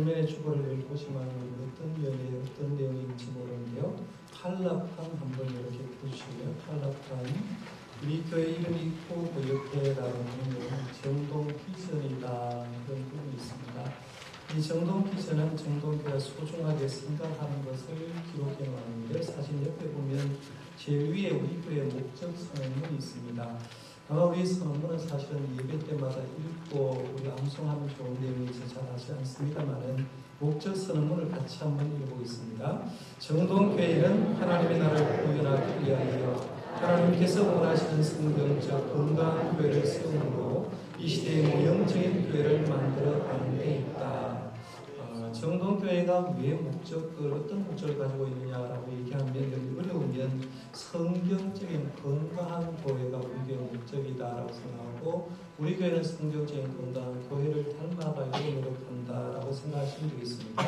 서면의 주보를 보시면 어떤 면에 어떤 내용인지 모르는데요. 칼라판 한번 이렇게 보시고요. 칼라판 우리 교회 이름이 있고 그 옆에 나오는 정동 비전이다 그런 부분이 있습니다. 이 정동 비전은 정동교회가 소중하게 생각하는 것을 기록해 놓았는데 사실 옆에 보면 제일 위에 우리 교회 목적 선언문이 있습니다. 아마 우리 선언문은 사실은 예배 때마다 읽고 우리 암송하면 좋은 내용이지 잘 하지 않습니다만은 목적 선언문을 같이 한번 읽어보겠습니다. 정동교회는 하나님의 나라를 구현하기 위하여 하나님께서 원하시는 성경적 건강한 교회를 세우므로 이 시대의 모형적인 교회를 만들어 가는 데 있다. 정동교회가 왜 어떤 목적을 가지고 있느냐라고 얘기하면 어려우면 성경적인 건강한 교회가 우리 교회의 목적이다라고 생각하고 우리 교회는 성경적인 건강한 교회를 닮아가려고 노력한다라고 생각하시면 되겠습니다.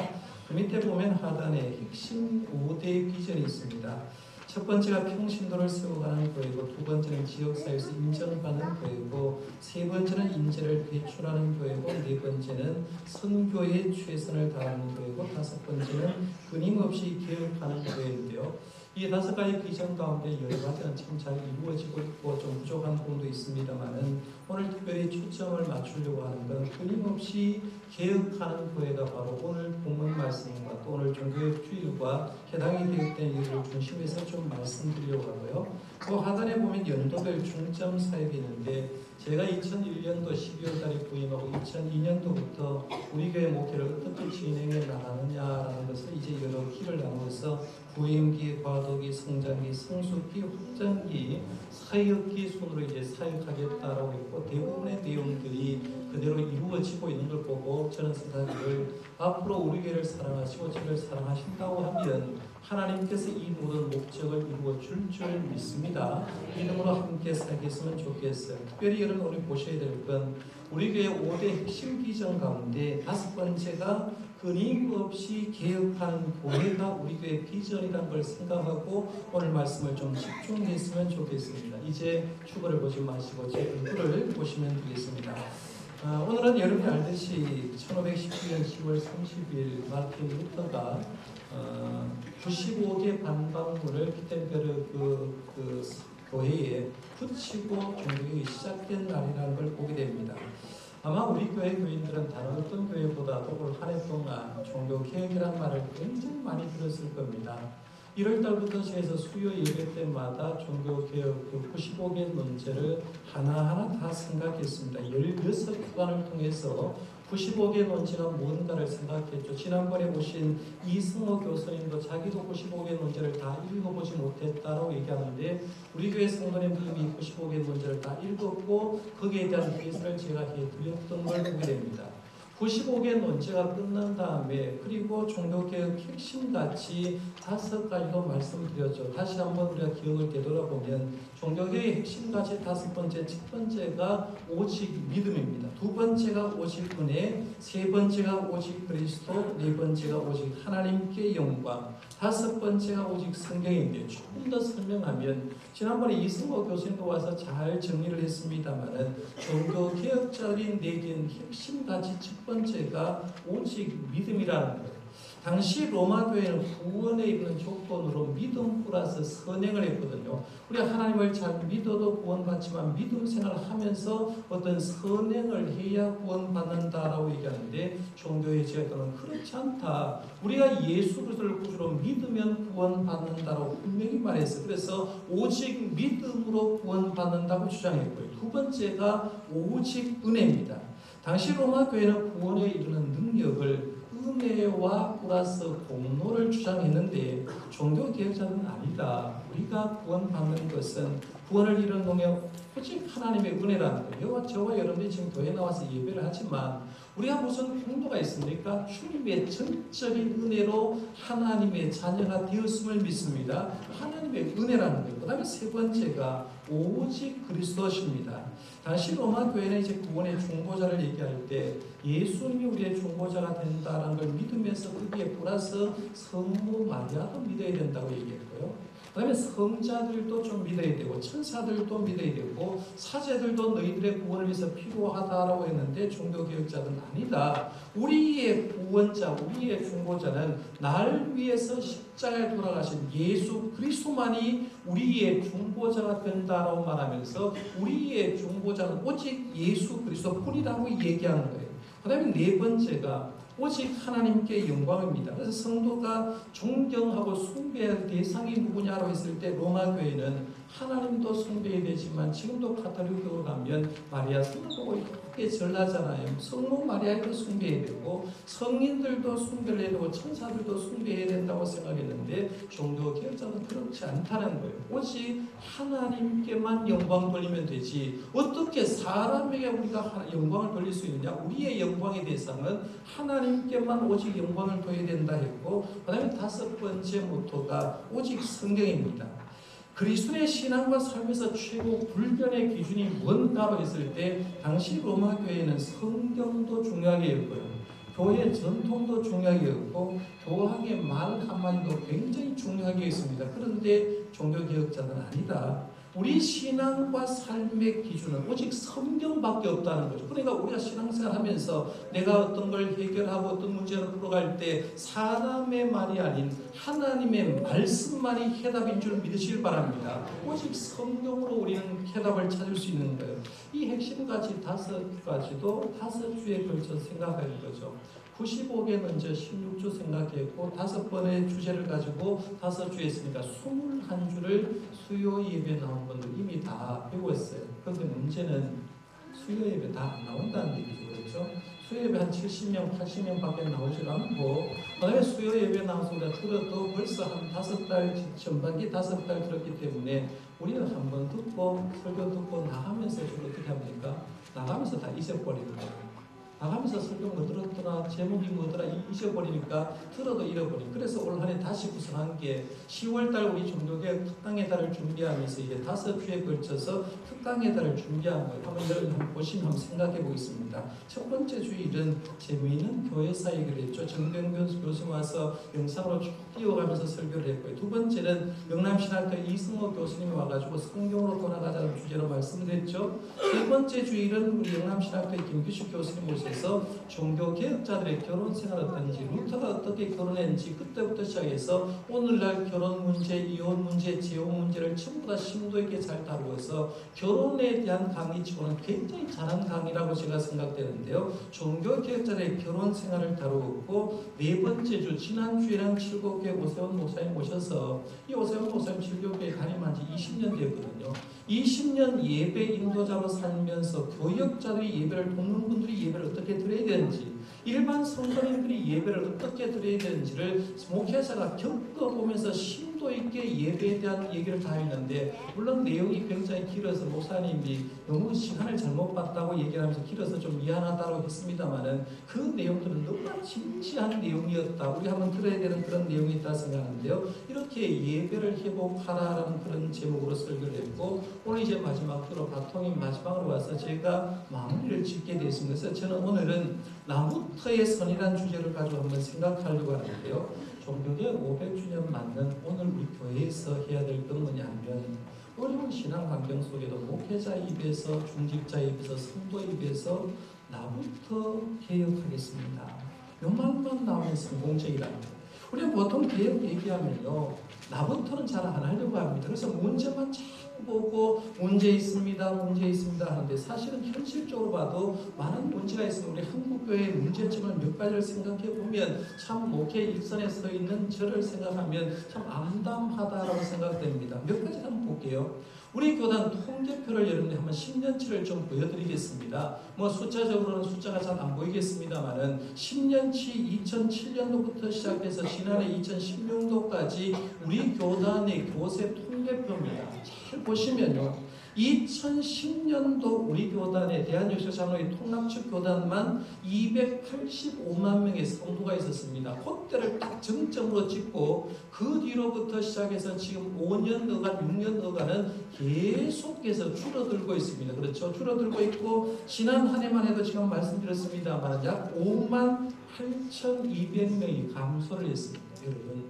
그 밑에 보면 하단에 핵심 5대 비전이 있습니다. 첫 번째가 평신도를 세워가는 교회고, 두 번째는 지역사회에서 인정받는 교회고, 세 번째는 인재를 배출하는 교회고, 네 번째는 선교에 최선을 다하는 교회고, 다섯 번째는 끊임없이 개혁하는 교회인데요. 이 다섯 가지 비전 가운데 여러 가지는 참 잘 이루어지고 있고 좀 부족한 부분도 있습니다만은 오늘 특별히 초점을 맞추려고 하는 건 끊임없이 개혁하는 교회가 바로 오늘 본문 말씀과 또 오늘 종교의 주일과 해당이 되었던 일을 중심해서 좀 말씀드리려고 하고요. 또 하단에 보면 연도별 중점 사역이 있는데 제가 2001년도 12월 달에 부임하고 2002년도부터 우리 교회 목회를 어떻게 진행해 나가느냐라는 것을 이제 여러 기를 나누어서 부임기, 과도기, 성장기, 성숙기, 확장기, 사역기 순으로 이제 사역하겠다라고 했고 대부분의 내용들이 그대로 이루어지고 있는 걸 보고 저는 생각을 앞으로 우리 교회를 사랑하시고 저를 사랑하신다고 하면 하나님께서 이 모든 목적을 이루어 줄 믿습니다. 믿음으로 함께 살겠으면 좋겠어요. 특별히 여러분 우리 보셔야 될 건 우리 교회 5대 핵심 비전 가운데 다섯 번째가 끊임없이 개혁하는 교회가 우리 교회 비전이라는 걸 생각하고 오늘 말씀을 좀 집중했으면 좋겠습니다. 이제 주보를 보지 마시고 제 얼굴을 보시면 되겠습니다. 오늘은 여러분이 알듯이 1517년 10월 30일 마틴 루터가 95개 반박문을 히텐베르 그 교회에 붙이고 종교개혁이 시작된 날이라는 걸 보게 됩니다. 아마 우리 교회 교인들은 다른 어떤 교회보다도 올 한 해 동안 종교개혁이라는 말을 굉장히 많이 들었을 겁니다. 1월달부터 시작해서 수요 예배 때마다 종교개혁 그 95개 논제를 하나하나 다 생각했습니다. 16구간을 통해서 95개 논제가 뭔가를 생각했죠. 지난번에 오신 이승호 교수님도 자기도 95개 논제를 다 읽어보지 못했다라고 얘기하는데 우리 교회 성도님들이 95개 논제를 다 읽었고 거기에 대한 해설을 제가 해드렸던 걸 보게 됩니다. 95개 논제가 끝난 다음에 그리고 종교개혁 핵심같이 5가지도 말씀드렸죠. 다시 한번 우리가 기억을 되돌아보면 종교개혁의 핵심같이 5번째, 첫 번째가 오직 믿음입니다. 두 번째가 오직 은혜, 세 번째가 오직 그리스도, 네 번째가 오직 하나님께 영광, 다섯 번째가 오직 성경인데 조금 더 설명하면 지난번에 이승호 교수님도 와서 잘 정리를 했습니다만은 종교개혁자들이 내긴 핵심같이 첫 번째가 오직 믿음이라는 거예요. 당시 로마 교회는 구원에 이르는 조건으로 믿음 플러스 선행을 했거든요. 우리가 하나님을 잘 믿어도 구원받지만 믿음 생활을 하면서 어떤 선행을 해야 구원받는다라고 얘기하는데 종교의 제도는 그렇지 않다. 우리가 예수 그리스도를 구주로 믿으면 구원받는다라고 분명히 말했어요. 그래서 오직 믿음으로 구원받는다고 주장했고요. 두 번째가 오직 은혜입니다. 당시 로마 교회는 구원에 이르는 능력을 은혜와 플러스 공로를 주장했는데 종교개혁자는 아니다. 우리가 구원받는 것은 구원을 이루는 능력 오직 하나님의 은혜라는 거예요. 저와 여러분이 지금 교회에 나와서 예배를 하지만 우리가 무슨 공로가 있습니까? 주님의 전적인 은혜로 하나님의 자녀가 되었음을 믿습니다. 하나님의 은혜라는 거예요. 그 다음에 세 번째가 오직 그리스도십니다. 당시 로마 교회는 이제 구원의 중보자를 얘기할 때 예수님이 우리의 중보자가 된다는 걸 믿으면서 거기에 플러스 성모 마리아도 믿어야 된다고 얘기했고요. 그 다음에 성자들도 좀 믿어야 되고 천사들도 믿어야 되고 사제들도 너희들의 구원을 위해서 필요하다라고 했는데 종교개혁자들은 아니다. 우리의 구원자, 우리의 중보자는 날 위해서 십자가에 돌아가신 예수 그리스도만이 우리의 중보자가 된다라고 말하면서 우리의 중보자는 오직 예수 그리스도뿐이라고 얘기하는 거예요. 그 다음에 네 번째가 오직 하나님께 영광입니다. 그래서 성도가 존경하고 숭배할 대상이 누구냐고 했을 때 로마 교회는 하나님도 숭배해야 되지만 지금도 가톨릭교로 가면 마리아 성을 보고 크게 절하잖아요. 성모 마리아도 숭배해야 되고 성인들도 숭배를 해야 되고 천사들도 숭배해야 된다고 생각했는데 종교개혁자는 그렇지 않다는 거예요. 오직 하나님께만 영광 돌리면 되지 어떻게 사람에게 우리가 영광을 돌릴 수 있느냐. 우리의 영광의 대상은 하나님께만 오직 영광을 둬야 된다 했고 그 다음에 다섯 번째 모토가 오직 성경입니다. 그리스도의 신앙과 삶에서 최고 불변의 기준이 뭔가로 했을 때 당시 로마 교회는 성경도 중요하게 여겼고요. 교회 전통도 중요하게 여겼고 교황의 말 한마디도 굉장히 중요하게 했습니다. 그런데 종교개혁자는 아니다. 우리 신앙과 삶의 기준은 오직 성경밖에 없다는 거죠. 그러니까 우리가 신앙생활 하면서 내가 어떤 걸 해결하고 어떤 문제를 풀어갈 때 사람의 말이 아닌 하나님의 말씀만이 해답인 줄 믿으시길 바랍니다. 오직 성경으로 우리는 해답을 찾을 수 있는 거예요. 이 핵심까지 다섯 가지도 다섯 주에 걸쳐 생각할 거죠. 95개 먼저 16주 생각했고 5번의 주제를 가지고 5주 했으니까 21주를 수요 예배 나온 분들 이미 다 배웠어요. 그런데 문제는 수요 예배 다 안 나온다는 얘기죠. 그렇죠? 수요 예배 한 70명, 80명 밖에 나오질 않고 그 다음에 수요 예배 나와서 우리가 들어도 벌써 한 5달 전반기 5달 들었기 때문에 우리는 한번 듣고 설교 듣고 나가면서 주로 어떻게 합니까? 나가면서 다 잊어버리는 거예요. 나가면서 설교 뭐 들었더라 제목이 뭐더라 잊어버리니까 들어도 잃어버리고 그래서 올 한 해 다시 구성한 게 10월달 우리 종교개혁 특강의 달을 준비하면서 이제 5주에 걸쳐서 특강의 달을 준비한 거예요. 한번 여러분 한번 보시면 한번 생각해 보겠습니다. 첫 번째 주일은 재미있는 교회사 얘기를 했죠. 정병균 교수 와서 영상으로 쭉 띄워가면서 설교를 했고요. 두 번째는 영남신학교 이승호 교수님이 와가지고 성경으로 돌아가자는 주제로 말씀을 했죠. 세 번째 주일은 우리 영남신학교 김규식 교수님 오셔서 종교개혁자들의 결혼 생활 어떤지 루터가 어떻게 결혼했는지 그때부터 시작해서 오늘날 결혼 문제, 이혼 문제, 재혼 문제를 전부 다 심도 있게 잘 다루어서 결혼에 대한 강의치고는 굉장히 잘한 강의라고 제가 생각되는데요. 종교개혁자들의 결혼 생활을 다루었고 네 번째 주 지난주에는 칠곡교회 오세훈 목사님 모셔서 이 오세훈 목사님 칠곡교회 가임한 지 20년 되거든요. 20년 예배 인도자로 살면서 교역자들이 예배를 돕는 분들이 예배를 어떻게 드려야 되는지 일반 성도님들이 예배를 어떻게 드려야 되는지를 목회자가 겪어보면서 심도 있게 예배에 대한 얘기를 다 했는데 물론 내용이 굉장히 길어서 목사님이 너무 시간을 잘못 봤다고 얘기를 하면서 길어서 좀 미안하다고 했습니다만은 그 내용들은 너무나 진지한 내용이었다. 우리 한번 들어야 되는 그런 내용이 있다 생각하는데요. 이렇게 예배를 회복하라라는 그런 제목으로 설교를 했고 오늘 이제 마지막으로 바통이 마지막으로 와서 제가 마무리를 짓게 됐습니다. 그래서 저는 오늘은 나부터의 선이라는 주제를 가지고 한번 생각하려고 하는데요. 종교개혁 500주년 맞는 오늘 우리 교회에서 해야 될 건 뭐냐면 어려운 신앙 환경 속에도 목회자 입에서 중직자 입에서 성도 입에서 나부터 개혁하겠습니다. 이 말만 나오면 성공적이라는 거예요. 우리가 보통 개혁 얘기하면요. 나부터는 잘 안 하려고 합니다. 그래서 문제만 자꾸 보고 문제 있습니다 하는데 사실은 현실적으로 봐도 많은 문제가 있습니다. 우리 한국교회의 문제점을 몇 가지를 생각해 보면 참 목회 일선에 서 있는 저를 생각하면 참 암담하다라고 생각됩니다. 몇 가지 한번 볼게요. 우리 교단 통계표를 여러분이 한번 10년치를 좀 보여드리겠습니다. 뭐 숫자적으로는 숫자가 잘 안 보이겠습니다만은 10년치 2007년도부터 시작해서 지난해 2016년도까지 우리 교단의 교세 통계표입니다. 잘 보시면요. 2010년도 우리 교단에 대한역사장로회 통합측 교단만 285만 명의 성도가 있었습니다. 그때를 딱 정점으로 찍고 그 뒤로부터 시작해서 지금 5년어간 6년어간은 계속해서 줄어들고 있습니다. 그렇죠? 줄어들고 있고 지난 한 해만 해도 지금 말씀드렸습니다만 약 5만 8,200명이 감소를 했습니다. 여러분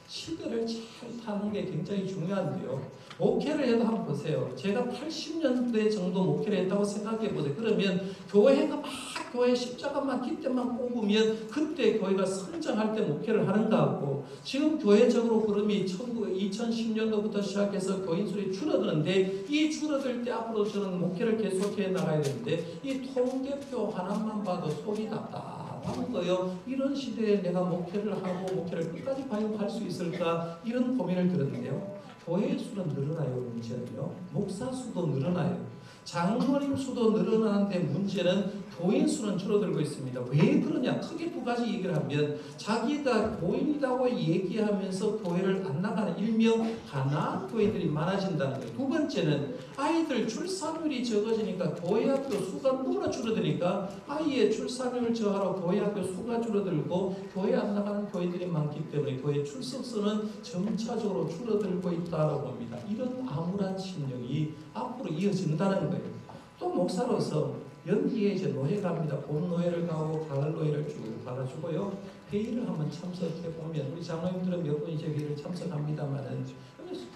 시대를 잘 타는 게 굉장히 중요한데요. 목회를 해도 한번 보세요. 제가 80년대 정도 목회를 했다고 생각해 보세요. 그러면 교회가 막 교회 십자가만 깃대만 꼽으면 그때 교회가 성장할 때 목회를 하는가 하고, 지금 교회적으로 그름이 2010년도부터 시작해서 교인 수를 줄어드는데, 이 줄어들 때 앞으로 저는 목회를 계속해 나가야 되는데 이 통계표 하나만 봐도 속이 답답한 거예요. 이런 시대에 내가 목회를 하고 목회를 끝까지 과연 할 수 있을까, 이런 고민을 들었는데요. 교회 수는 늘어나요. 문제는요. 목사 수도 늘어나요. 장로님 수도 늘어나는데 문제는 교인 수는 줄어들고 있습니다. 왜 그러냐? 크게 두 가지 얘기를 하면, 자기가 교인이라고 얘기하면서 교회를 안 나가는 일명 가난한 교인들이 많아진다는 거예요. 두 번째는 아이들 출산율이 적어지니까 교회 학교 수가 너무나 줄어드니까 아이의 출산율을 저하러 교회 학교 수가 줄어들고 교회 안 나가는 교인들이 많기 때문에 교회 출석수는 점차적으로 줄어들고 있다고 봅니다. 이런 암울한 심령이 앞으로 이어진다는 거예요. 또 목사로서 연기에 이제 노예 갑니다. 봄 노예를 가고 가을 노예를 쭉 가가지고요. 회의를 한번 참석해 보면, 우리 장로님들은 몇 분 이제 회의를 참석합니다만은,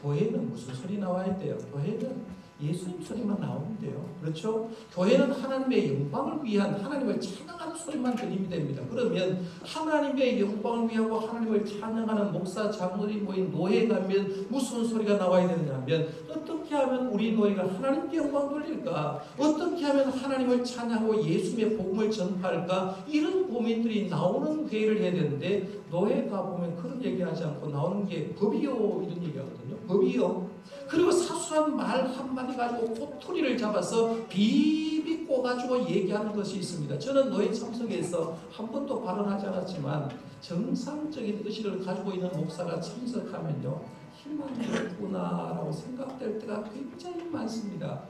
교회는 무슨 소리 나와야 돼요? 교회는 예수님 소리만 나오는데요. 그렇죠? 교회는 하나님의 영광을 위한, 하나님을 찬양하는 소리만 들리면 됩니다. 그러면 하나님의 영광을 위하고 하나님을 찬양하는 목사, 장로들이 모인 노예에 가면 무슨 소리가 나와야 되느냐면, 어떻게 하면 우리 노예가 하나님께 영광 돌릴까? 어떻게 하면 하나님을 찬양하고 예수님의 복음을 전파할까? 이런 고민들이 나오는 회의를 해야 되는데, 노예가 보면 그런 얘기하지 않고 나오는 게 법이요, 이런 얘기하거든요. 법이요. 그리고 사소한 말 한마디 가지고 꼬투리를 잡아서 비비꼬 가지고 얘기하는 것이 있습니다. 저는 노예 참석에서 한 번도 발언하지 않았지만, 정상적인 의식을 가지고 있는 목사가 참석하면요, 희망이 없구나라고 생각될 때가 굉장히 많습니다.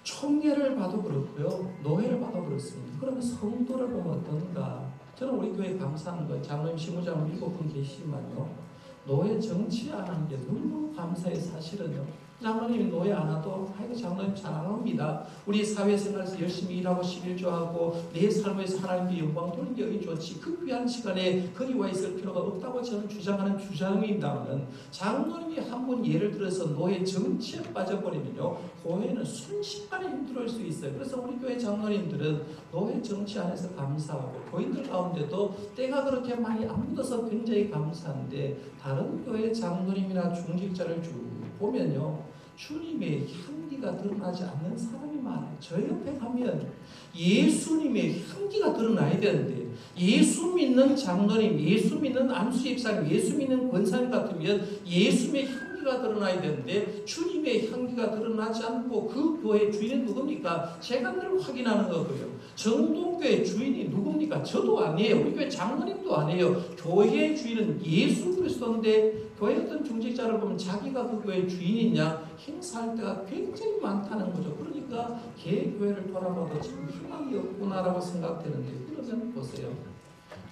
총회를 봐도 그렇고요, 노예를 봐도 그렇습니다. 그러면 성도를 보면 어떤가? 저는 우리 교회 감사하는 거예요. 장로님, 시무장님 7분 계시지만요, 노예 정치 안 하는 게 너무 감사해요. 사실은요. 장로님이 노예 안 하도 아이고 장로님 잘합니다. 우리 사회생활에서 열심히 일하고 11조하고 내 삶에서 하나님께 영광 돌리는 게 좋지, 그 귀한 시간에 거기 와 있을 필요가 없다고 저는 주장하는 주장입니다만, 장로님이 한 번 예를 들어서 노예 정치에 빠져버리면요, 교회는 순식간에 힘들어질 수 있어요. 그래서 우리 교회 장로님들은 노예 정치 안에서 감사하고, 교인들 가운데도 때가 그렇게 많이 안 묻어서 굉장히 감사한데, 다른 교회 장로님이나 중직자를 쭉 보면요, 주님의 향기가 드러나지 않는 사람이 많아요. 저 옆에 가면 예수님의 향기가 드러나야 되는데, 예수 믿는 장로님, 예수 믿는 안수 집사님, 예수 믿는 권사님 같으면 예수님의 향기가 드러나야 되는데, 주님의 향기가 드러나지 않고 그 교회 주인은 누굽니까? 제가 늘 확인하는 거고요. 정동교회 주인이 누굽니까? 저도 아니에요. 우리 교회 장로님도 아니에요. 교회의 주인은 예수 그리스도인데, 교회 어떤 중직자를 보면 자기가 그 교회의 주인이냐 행사할 때가 굉장히 많다는 거죠. 그러니까 개교회를 돌아봐도 참 희망이 없구나라고 생각되는데, 그러면 보세요.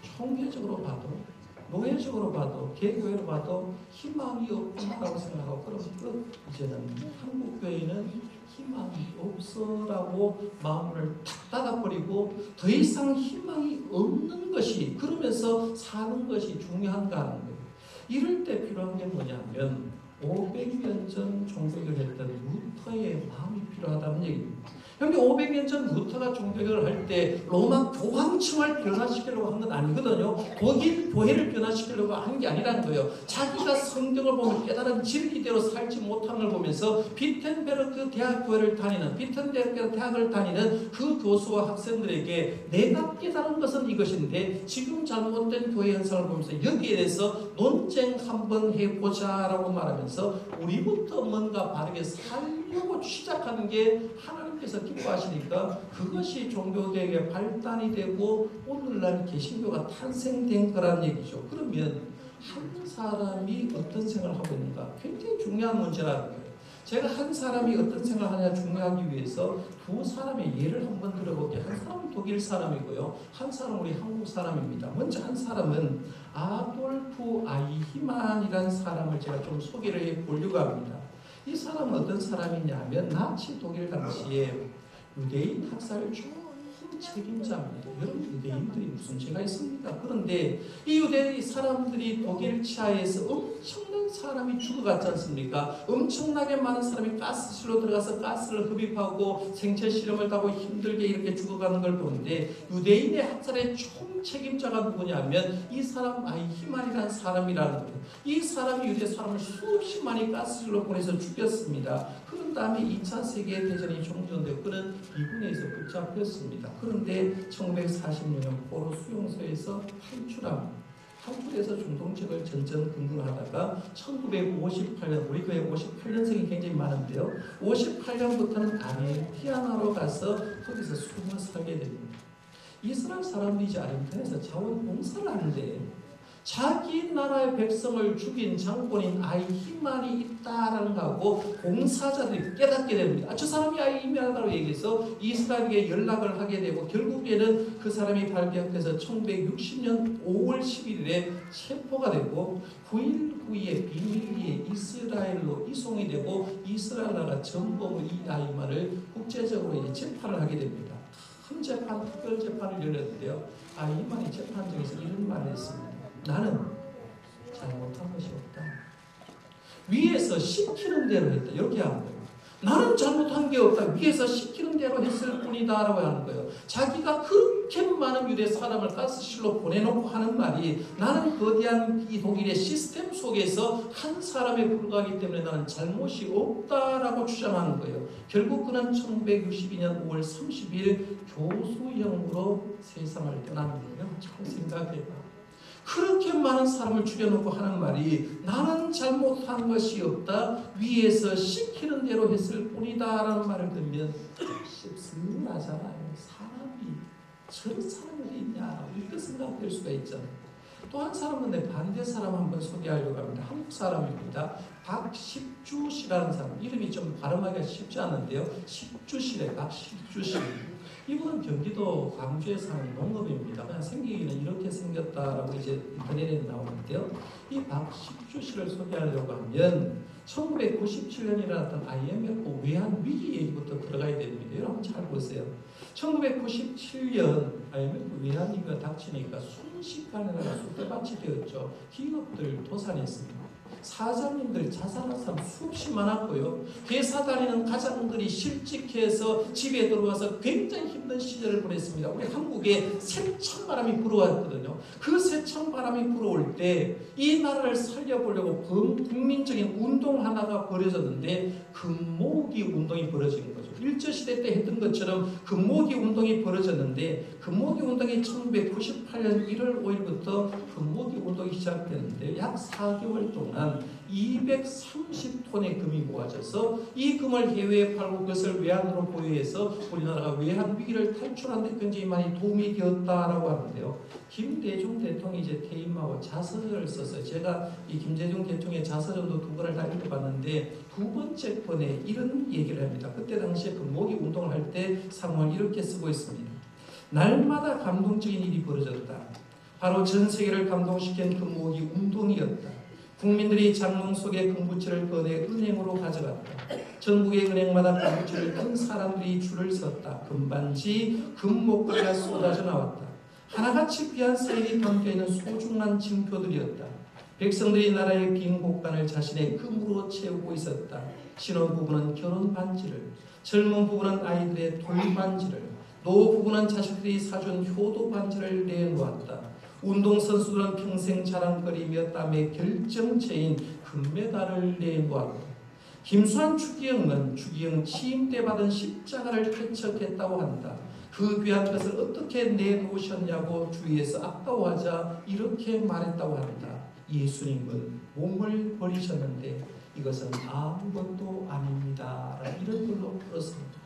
총회적으로 봐도, 노예적으로 봐도, 개교회로 봐도 희망이 없구나라고 생각하고, 그럼 이제는 한국교회는 희망이 없어라고 마음을 탁 닫아버리고 더 이상 희망이 없는 것이, 그러면서 사는 것이 중요한가 하는 거예요. 이럴 때 필요한 게 뭐냐면 500년 전 종교를 했던 루터의 마음이 필요하다는 얘기입니다. 그런데 500년 전 루터가 종교를 할 때 로마 교황청을 변화시키려고 한 건 아니거든요. 독일 교회를 변화시키려고 한 게 아니라는 거예요. 자기가 성경을 보면 깨달은 진리대로 살지 못한 걸 보면서 비텐베르크 대학교를 다니는, 비텐베르크 대학을 다니는 그 교수와 학생들에게 내가 깨달은 것은 이것인데 지금 잘못된 교회 현상을 보면서 여기에 대해서 논쟁 한번 해보자 라고 말하면서 우리부터 뭔가 바르게 살려고 시작하는 게 하나님께서 기뻐하시니까 그것이 종교개혁의 발단이 되고 오늘날 개신교가 탄생된 거란 얘기죠. 그러면 한 사람이 어떤 생각을 하고 있는가 굉장히 중요한 문제라는 거예요. 제가 한 사람이 어떤 생각을 하냐 중요하기 위해서 두 사람의 예를 한번 들어볼게요. 한 사람은 독일 사람이고요, 한 사람은 우리 한국 사람입니다. 먼저 한 사람은 아돌프 아이히만이라는 사람을 제가 좀 소개를 해보려고 합니다. 이 사람은 어떤 사람이냐면 나치 독일 당시에 유대인 학살을 쭉 총책임자입니다. 여러분, 유대인들이 무슨 죄가 있습니까? 그런데 이 유대 사람들이 독일 치하에서 엄청난 사람이 죽어갔지 않습니까? 엄청나게 많은 사람이 가스실로 들어가서 가스를 흡입하고 생체 실험을 하고 힘들게 이렇게 죽어가는 걸 보는데, 유대인의 학살의 총책임자가 누구냐면 이 사람 아히만이라는 사람이라는 거예요. 이 사람이 유대 사람을 수없이 많이 가스실로 보내서 죽였습니다. 그런 다음에 2차 세계대전이 종전되고 그는 미군에서 붙잡혔습니다. 그런데 1946년 포로 수용소에서 탈출해서 중동책을 전전긍긍하다가 1958년, 우리 교회 58년생이 굉장히 많은데요, 58년부터는 아르헨티나로 가서 거기서 숨어 살게 됩니다. 이스라엘 사람들이 이제 아르헨티나에서 자원봉사를 하는데 자기 나라의 백성을 죽인 장본인 아히만이 있다라는 거하고 봉사자들이 깨닫게 됩니다. 저 사람이 아히만이라고 얘기해서 이스라엘에게 연락을 하게 되고, 결국에는 그 사람이 발견돼서 1960년 5월 11일에 체포가 되고 9일 후에 비밀리에 이스라엘로 이송이 되고, 이스라엘 나라가 전범으로 이 아히만을 국제적으로 이제 재판을 하게 됩니다. 큰 재판, 특별 재판을 열렸는데요, 아히만이 재판장에서 이런 말을 했습니다. 나는 잘못한 것이 없다. 위에서 시키는 대로 했다. 이렇게 하는 거예요. 나는 잘못한 게 없다. 위에서 시키는 대로 했을 뿐이다 라고 하는 거예요. 자기가 그렇게 많은 유대 사람을 가스실로 보내놓고 하는 말이, 나는 거대한 이 독일의 시스템 속에서 한 사람에 불과하기 때문에 나는 잘못이 없다라고 주장하는 거예요. 결국 그는 1962년 5월 30일 교수형으로 세상을 떠납니다. 잘 생각해봐. 그렇게 많은 사람을 죽여놓고 하는 말이, 나는 잘못한 것이 없다, 위에서 시키는 대로 했을 뿐이다 라는 말을 듣면 씁쓸하잖아요. 사람이 저런 사람이 어디 있냐 이렇게 생각될 수가 있잖아요. 또 한 사람은 내 반대 사람 한번 소개하려고 합니다. 한국 사람입니다. 박십주 씨라는 사람, 이름이 좀 발음하기가 쉽지 않은데요, 십주시래. 박십주 씨. 이분은 경기도 광주에 사는 농업입니다. 그냥 생기기는 이렇게 생겼다라고 이제 인터넷에 나오는데요, 이 박십주 씨를 소개하려고 하면 1997년에 일어났던 IMF 외환 위기 얘기부터 들어가야 됩니다. 여러분 잘 보세요. 1997년 IMF 외환 위기가 닥치니까 순식간에 쑥대밭이 되었죠. 기업들 도산했습니다. 사장님들 자살한 사람 수없이 많았고요. 회사 다니는 가장들이 실직해서 집에 들어와서 굉장히 힘든 시절을 보냈습니다. 우리 한국에 새창바람이 불어왔거든요. 그 새창바람이 불어올 때 이 나라를 살려보려고 국민적인 운동 하나가 벌어졌는데, 금모으기 운동이 벌어진 거죠. 일제시대 때 했던 것처럼 금모으기 운동이 벌어졌는데, 금모으기 운동이 1998년 1월 5일부터 금모으기 운동이 시작됐는데, 약 4개월 동안 230톤의 금이 모아져서 이 금을 해외에 팔고 그것을 외환으로 보유해서 우리나라가 외환 위기를 탈출하는 데 굉장히 많이 도움이 되었다라고 하는데요. 김대중 대통령이 이제 퇴임하고 자서전을 써서, 제가 이 김대중 대통령의 자서전도 2권을 다 읽어봤는데 두 번째 권에 이런 얘기를 합니다. 그때 당시에 금모으기 운동을 할 때 상황을 이렇게 쓰고 있습니다. 날마다 감동적인 일이 벌어졌다. 바로 전 세계를 감동시킨 금모으기 운동이었다. 국민들이 장롱 속에 금부채를 꺼내 은행으로 가져갔다. 전국의 은행마다 금부채를 든 사람들이 줄을 섰다. 금반지, 금목걸이가 쏟아져 나왔다. 하나같이 귀한 사인이 담겨있는 소중한 징표들이었다. 백성들이 나라의 빈 곳간을 자신의 금으로 채우고 있었다. 신혼부부는 결혼 반지를, 젊은 부부는 아이들의 돌반지를, 노부부는 자식들이 사준 효도 반지를 내놓았다. 운동선수들은 평생 자랑거리며 땀의 결정체인 금메달을 내놓았다. 김수환 추기경은 추기경 취임 때 받은 십자가를 개척했다고 한다. 그 귀한 것을 어떻게 내놓으셨냐고 주위에서 아까워하자 이렇게 말했다고 한다. 예수님은 몸을 버리셨는데 이것은 아무것도 아닙니다. 이런 걸로 풀었습니다.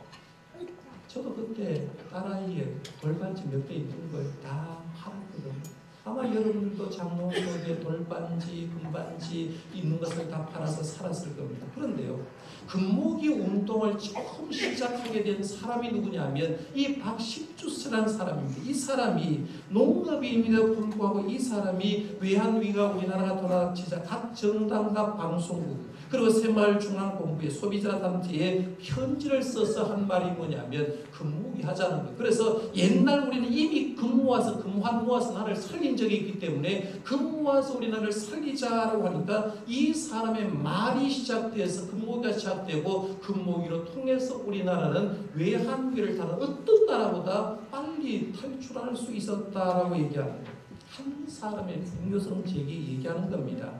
저도 그때 딸아이의 돌반지 몇 개 있는 걸 다 팔았거든요. 아마 여러분들도 장롱 속에 돌반지, 금반지 있는 것을 다 팔아서 살았을 겁니다. 그런데요, 금모기 운동을 처음 시작하게 된 사람이 누구냐면 이 박식주스라는 사람입니다. 이 사람이 농업인임에도 불구하고 이 사람이 외환위기가 우리나라가 돌아치자 각 정당과 방송국 그리고 새마을중앙본부의 소비자단체에 편지를 써서 한 말이 뭐냐면 금모기 하자는 거예요. 그래서 옛날 우리는 이미 금 모아서 나를 살린 적이 있기 때문에 금 모아서 우리나라를 살리자라고 하니까 이 사람의 말이 시작돼서 금모기가 시작되고 금모기로 통해서 우리나라는 외환위기를 다른 어떤 나라보다 빨리 탈출할 수 있었다라고 얘기하는 거예요. 한 사람의 중요성 제기 얘기하는 겁니다.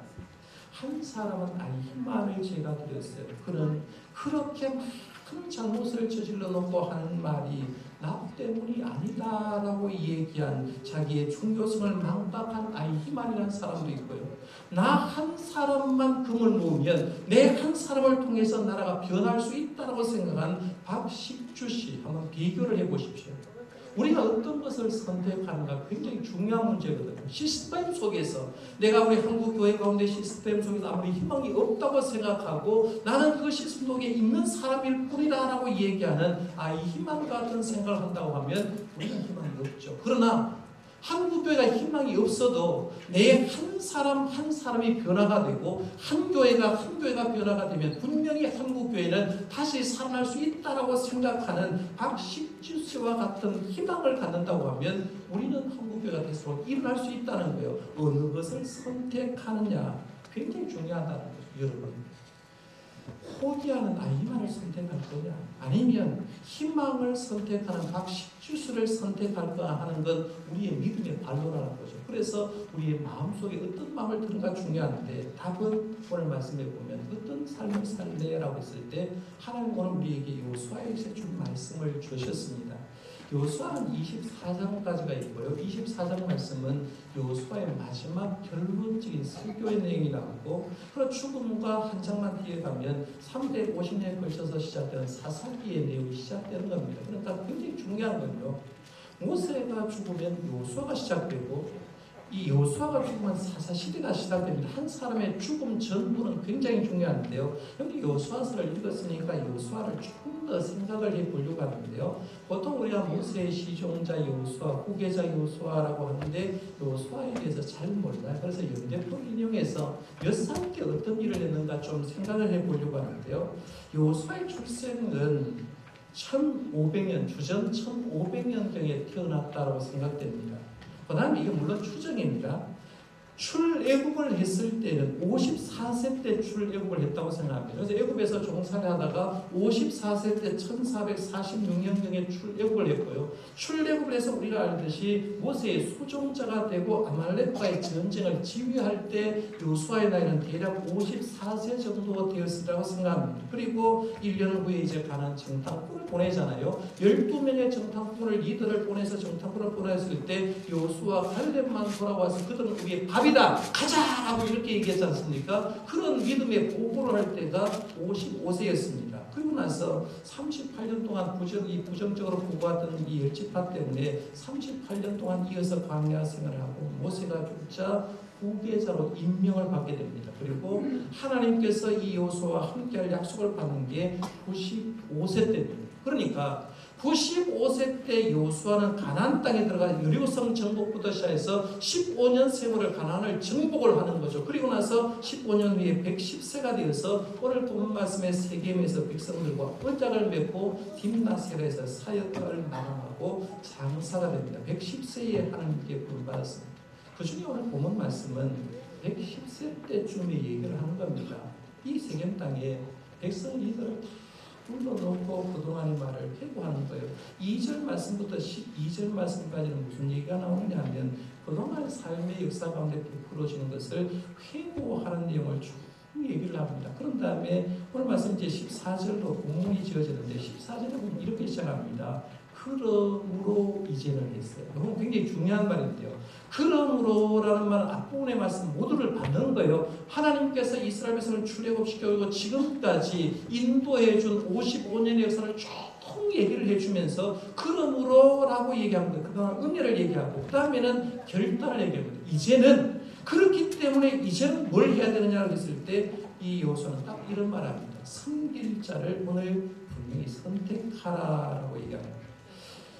한 사람은 희망을 제가 드렸어요. 그는 그렇게 많은 잘못을 저질러 놓고 하는 말이 나 때문이 아니다라고 얘기한 자기의 중요성을 망각한 아이히만이라는 사람도 있고요. 나 한 사람만 금을 모으면 내 한 사람을 통해서 나라가 변할 수 있다고 생각한 박식주 씨 한번 비교를 해보십시오. 우리가 어떤 것을 선택하는가 굉장히 중요한 문제거든요. 시스템 속에서 내가 우리 한국 교회 가운데 시스템 속에서 아무리 희망이 없다고 생각하고 나는 그 시스템 속에 있는 사람일 뿐이다라고 얘기하는 이 희망 같은 생각을 한다고 하면 우리는 희망이 없죠. 그러나 한국 교회가 희망이 없어도 내 한 사람 한 사람이 변화가 되고 한 교회가 변화가 되면 분명히 한국 교회는 다시 살아날 수 있다라고 생각하는 박식주 씨와 같은 희망을 갖는다고 하면 우리는 한국 교회가 될수록 일어날 수 있다는 거예요. 어느 것을 선택하느냐 굉장히 중요하다는 거죠, 여러분. 포기하는 희망을 선택할 거냐 아니면 희망을 선택하는 박식주스를 선택할 거냐 하는 건 우리의 믿음의 발로라는 거죠. 그래서 우리의 마음속에 어떤 마음을 드는가 중요한데 답은 오늘 말씀해 보면 어떤 삶을 살래라고 했을 때 하나님 오늘 우리에게 여호수아에서 준 말씀을 주셨습니다. 여호수아는 24장까지가 있고요. 24장 말씀은 여호수아의 마지막 결론적인 설교의 내용이 나오고 그리고 죽음과 한 장만 뒤에 가면 350년에 걸쳐서 시작되는 사사기의 내용이 시작되는 겁니다. 그러니까 굉장히 중요한 건요. 모세가 죽으면 여호수아가 시작되고 이 여호수아가 죽으면 사사시대가 시작됩니다. 한 사람의 죽음 전부는 굉장히 중요한데요. 여기 여호수아서를 읽었으니까 여호수아를 조금 더 생각을 해보려고 하는데요. 보통 우리가 모세의 시종자 여호수아, 후계자 여호수아라고 하는데 여호수아에 대해서 잘 몰라요. 그래서 연대표 인용해서 몇 살 때 어떤 일을 했는가 좀 생각을 해보려고 하는데요. 여호수아의 출생은 1500년, 주전 1500년경에 태어났다고 생각됩니다. 그 다음에 이게 물론 추정입니다. 출애굽을 했을 때는 54세 때 출애굽을 했다고 생각합니다. 그래서 애굽에서 종살이 하다가 54세 때 1446년경에 출애굽을 했고요. 출애굽을 해서 우리가 알듯이 모세의 수종자가 되고 아말렉과의 전쟁을 지휘할 때 여호수아의 나이는 대략 54세 정도 되었으리라고 생각합니다. 그리고 1년 후에 이제 가나안 정탐꾼을 보내잖아요. 12명의 정탐꾼을 리더를 보내서 정탐꾼을 보냈을 때 여호수아 갈렙만 돌아와서 그들은 우리의 밥이다 가자 하고 이렇게 얘기했지 않습니까? 그런 믿음의 보고를 할 때가 55세였습니다. 그리고 나서 38년 동안 부정적으로 보고하던 이 열지파 때문에 38년 동안 이어서 광야 생활을 하고 모세가 죽자 후계자로 임명을 받게 됩니다. 그리고 하나님께서 이 여호수아와 함께할 약속을 받는 게 95세 때입니다. 그러니까 95세 때 여호수아는 가나안 땅에 들어가 여리고성 정복부터 시작해서 15년 세월을 가나안을 정복을 하는 거죠. 그리고 나서 15년 후에 110세가 되어서 오늘 본 말씀의 세겜에서 백성들과 언약을 맺고 딥나셀에서 사역을 마감하고 장사가 됩니다. 110세에 하나님께 부름받았습니다. 그 중에 오늘 본문 말씀은 110세 때쯤에 얘기를 하는 겁니다. 이 세겜 땅에 백성 리더를 다 불러놓고 그동안의 말을 회고하는 거예요. 2절 말씀부터 12절 말씀까지는 무슨 얘기가 나오느냐 하면 그동안의 삶의 역사 가운데 베풀어지는 것을 회고하는 내용을 쭉 얘기를 합니다. 그런 다음에 오늘 말씀 이제 14절로 본문이 지어지는데 14절에 보면 이렇게 시작합니다. 그러므로 이제는 했어요. 이건 굉장히 중요한 말인데요. 그러므로라는 말은 앞부분의 말씀 모두를 받는 거예요. 하나님께서 이스라엘 백성을 출애굽시켜고 지금까지 인도해 준 55년의 역사를 쭉 얘기를 해주면서 그러므로 라고 얘기하는 거예요. 그동안 은혜를 얘기하고 그 다음에는 결단을 얘기합니다. 이제는 그렇기 때문에 이제는 뭘 해야 되느냐고 했을 때 이 여호수아는 딱 이런 말을 합니다. 섬길 자를 오늘 분명히 선택하라라고 얘기합니다.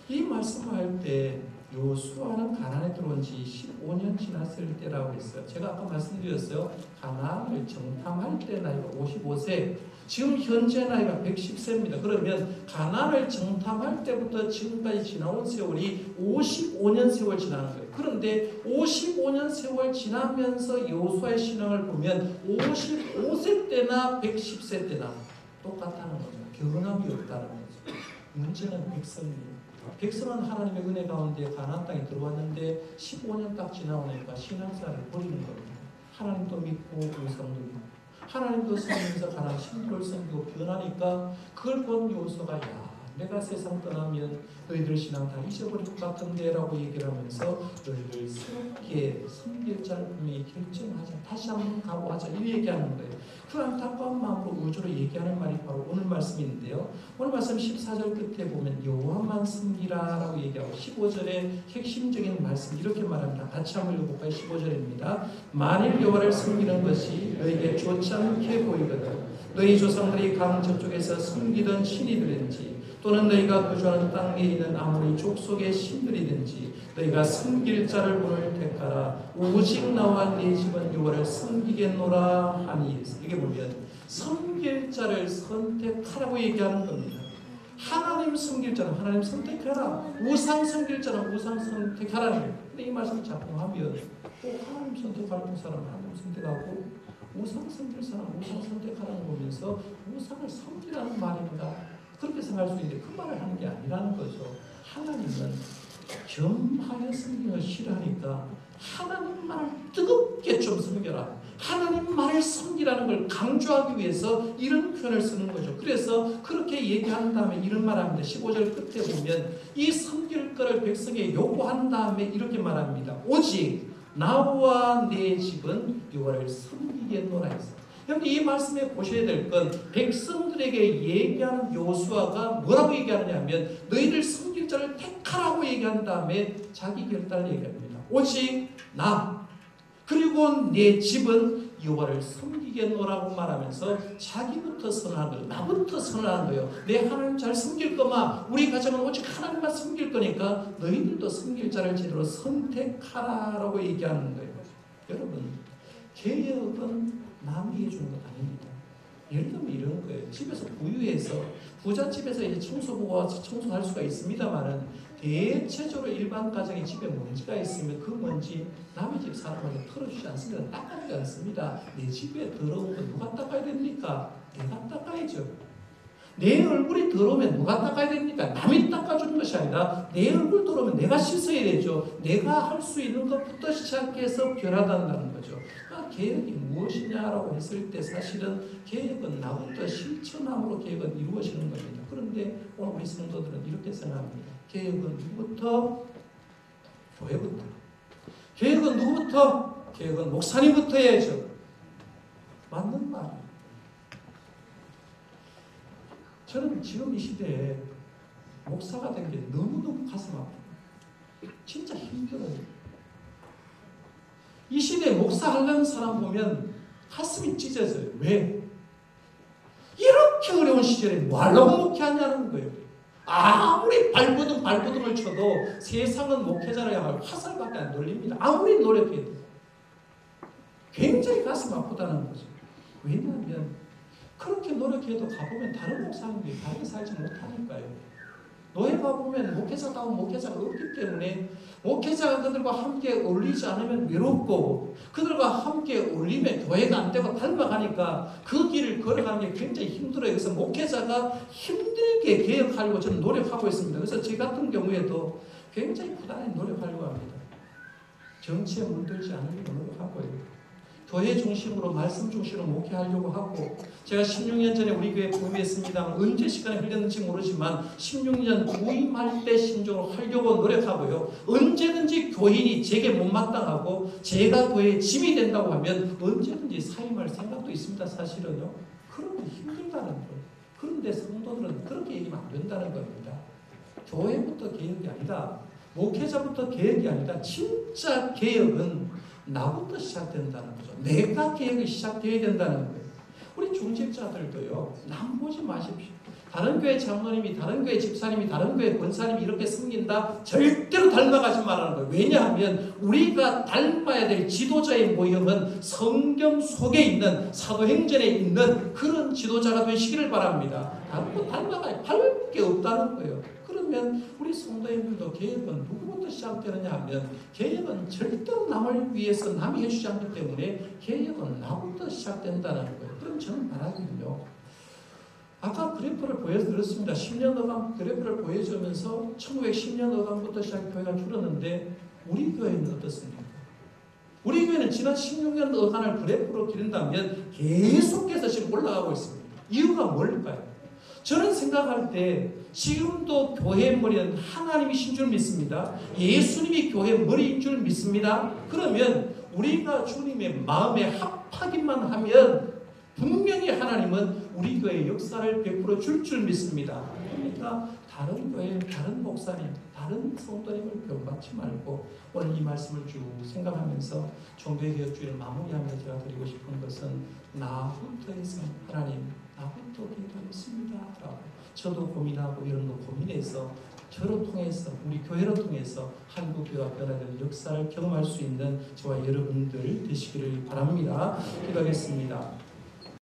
이 말씀을 할 때 여호수아는 가나안에 들어온 지 15년 지났을 때라고 했어요. 제가 아까 말씀드렸어요. 가나안을 정탐할 때 나이가 55세, 지금 현재 나이가 110세입니다. 그러면 가나안을 정탐할 때부터 지금까지 지나온 세월이 55년 세월 지나는 거예요. 그런데 55년 세월 지나면서 여호수아의 신앙을 보면 55세 때나 110세 때나 똑같다는 거죠. 변함이 없다는 거죠. 문제는 백성이에요. 백성은 하나님의 은혜 가운데 가나안 땅에 들어왔는데 15년 딱 지나오니까 신앙생활을 버리는 겁니다. 하나님도 믿고 우상도 믿고 하나님도 섬기면서 가나안 신도를 섬기고 변하니까 그걸 본 여호수아가 야 내가 세상 떠나면 너희들 신앙 다 잊어버릴 것 같은데 라고 얘기를 하면서 너희들 새롭게 섬길 자를 분명히 결정하자, 다시 한번 각오하자 이 얘기하는 거예요. 그 안타까운 마음으로 우주로 얘기하는 말이 바로 오늘 말씀인데요. 오늘 말씀 14절 끝에 보면 여호와만 섬기라 라고 얘기하고 15절의 핵심적인 말씀 이렇게 말합니다. 같이 한번 읽어볼까요? 15절입니다. 만일 여호와를 섬기는 것이 너에게 좋지 않게 보이거든 너희 조상들이 강 저쪽에서 섬기던 신이들인지 또는 너희가 거주하는 땅에 있는 아무리 족속의 신들이든지 너희가 섬길 자를 오늘 택하라. 오직 나와 네 집은 여호와를 섬기겠노라 하니. 이게 보면 섬길 자를 선택하라고 얘기하는 겁니다. 하나님 섬길 자는 하나님 선택하라. 우상 섬길 자는 우상 선택하라는 거예요. 근데 이 말씀을 작동하면 하나님 선택할 사람은 하나님 선택하고 우상 섬길 사람은 우상 선택하라는 거 보면서 우상을 섬기라는 말입니다. 그렇게 생각할 수 있는데 그 말을 하는 게 아니라는 거죠. 하나님은 겸하여 섬기는 걸 싫어하니까 하나님만을 뜨겁게 좀 섬겨라. 하나님만을 섬기라는 걸 강조하기 위해서 이런 표현을 쓰는 거죠. 그래서 그렇게 얘기한 다음에 이런 말을 합니다. 15절 끝에 보면 이 섬길 거를 백성에게 요구한 다음에 이렇게 말합니다. 오직 나와 내 집은 여호와를 섬기겠노라 했어요. 여러분 이 말씀에 보셔야 될 건 백성들에게 얘기하는 여호수아가 뭐라고 얘기하느냐 하면 너희들 섬길 자를 택하라고 얘기한 다음에 자기 결단을 얘기합니다. 오직 나 그리고 내 집은 여호와를 섬기겠노라고 말하면서 자기부터 선언한 거예요. 나부터 선언한 거예요. 내 하나님 잘 섬길 거마. 우리 가정은 오직 하나님만 섬길 거니까 너희들도 섬길 자를 제대로 선택하라라고 얘기하는 거예요. 여러분 개혁은 남이 해주는 것 아닙니다. 예를 들면 이런 거예요. 집에서 부유해서 부잣집에서 이제 청소부가 청소할 수가 있습니다만은 대체적으로 일반 가정의 집에 먼지가 있으면 그 먼지 남의 집 사람한테 털어주지 않습니다. 닦아주지 않습니다. 내 집에 더러운 거 누가 닦아야 됩니까? 내가 닦아야죠. 내 얼굴이 더러우면 누가 닦아야 됩니까? 남이 닦아주는 것이 아니라 내 얼굴 더러우면 내가 씻어야 되죠. 내가 할 수 있는 것부터 시작해서 변화한다는 거죠. 그러니까 개혁이 무엇이냐라고 했을 때 사실은 개혁은 나부터 실천함으로 개혁은 이루어지는 겁니다. 그런데 오늘 우리 성도들은 이렇게 생각합니다. 개혁은 누구부터? 교회부터. 개혁은 누구부터? 개혁은 목사님부터 해야죠. 맞는 말이에요. 저는 지금 이 시대에 목사가 된 게 너무너무 가슴 아파요. 진짜 힘들어요. 이 시대에 목사 하려는 사람 보면 가슴이 찢어져요. 왜? 이렇게 어려운 시절에 뭐 하려고 목회하냐는 거예요. 아무리 발버둥을 쳐도 세상은 목회자를 향할 화살밖에 안 돌립니다. 아무리 노력해도. 굉장히 가슴 아프다는 거죠. 왜냐하면 그렇게 노력해도 가보면 다른 목사님들이 다르게 살지 못하니까요. 노예 가보면 목회자다운 목회자가 없기 때문에 목회자가 그들과 함께 어울리지 않으면 외롭고 그들과 함께 어울리면 교회가 안 되고 닮아가니까 그 길을 걸어가는 게 굉장히 힘들어요. 그래서 목회자가 힘들게 개혁하려고 저는 노력하고 있습니다. 그래서 저 같은 경우에도 굉장히 부단히 노력하려고 합니다. 정치에 물들지 않으려고 노력하고요. 교회 중심으로 말씀 중심으로 목회하려고 하고 제가 16년 전에 우리 교회에 부임했습니다. 언제 시간이 흘렸는지 모르지만 16년 부임할 때 심정으로 하려고 노력하고요. 언제든지 교인이 제게 못마땅하고 제가 교회의 짐이 된다고 하면 언제든지 사임할 생각도 있습니다. 사실은요. 그러면 힘들다는 거예요. 그런데 성도들은 그렇게 얘기하면 안 된다는 겁니다. 교회부터 개혁이 아니다. 목회자부터 개혁이 아니다. 진짜 개혁은 나부터 시작된다는 거죠. 내가 개혁이 시작되어야 된다는 거예요. 우리 중직자들도요. 남 보지 마십시오. 다른 교회 장로님이, 다른 교회 집사님이, 다른 교회 권사님이 이렇게 섬긴다. 절대로 닮아가지 말라는 거예요. 왜냐하면 우리가 닮아야 될 지도자의 모형은 성경 속에 있는 사도행전에 있는 그런 지도자가 되시기를 바랍니다. 다른 닮아가야 할 게 없다는 거예요. 그러면 우리 성도님들도 개혁은 누구부터 시작되느냐 하면 개혁은 절대로 남을 위해서 남이 해주지 않기 때문에 개혁은 나부터 시작된다는 거예요. 그럼 저는 말하기는요. 아까 그래프를 보여드렸습니다. 10년 어감 그래프를 보여주면서 1910년 어감부터 시작 교회가 줄었는데 우리 교회는 어떻습니까? 우리 교회는 지난 16년 어간을 그래프로 기른다면 계속해서 지금 올라가고 있습니다. 이유가 뭘까요? 저는 생각할 때 지금도 교회의 머리는 하나님이신 줄 믿습니다. 예수님이 교회의 머리인 줄 믿습니다. 그러면 우리가 주님의 마음에 합하기만 하면 분명히 하나님은 우리 교회의 역사를 베풀어 줄 믿습니다. 그러니까 다른 교회, 다른 목사님, 다른 성도님을 변받지 말고 오늘 이 말씀을 쭉 생각하면서 종교개혁주의를 마무리하면서 제가 드리고 싶은 것은 나부터 해서 하나님, 나부터 기도하겠습니다. 저도 고민하고 여러분도 고민해서 저를 통해서 우리 교회를 통해서 한국 교회가 변화되는 역사를 경험할 수 있는 저와 여러분들 되시기를 바랍니다. 기도하겠습니다.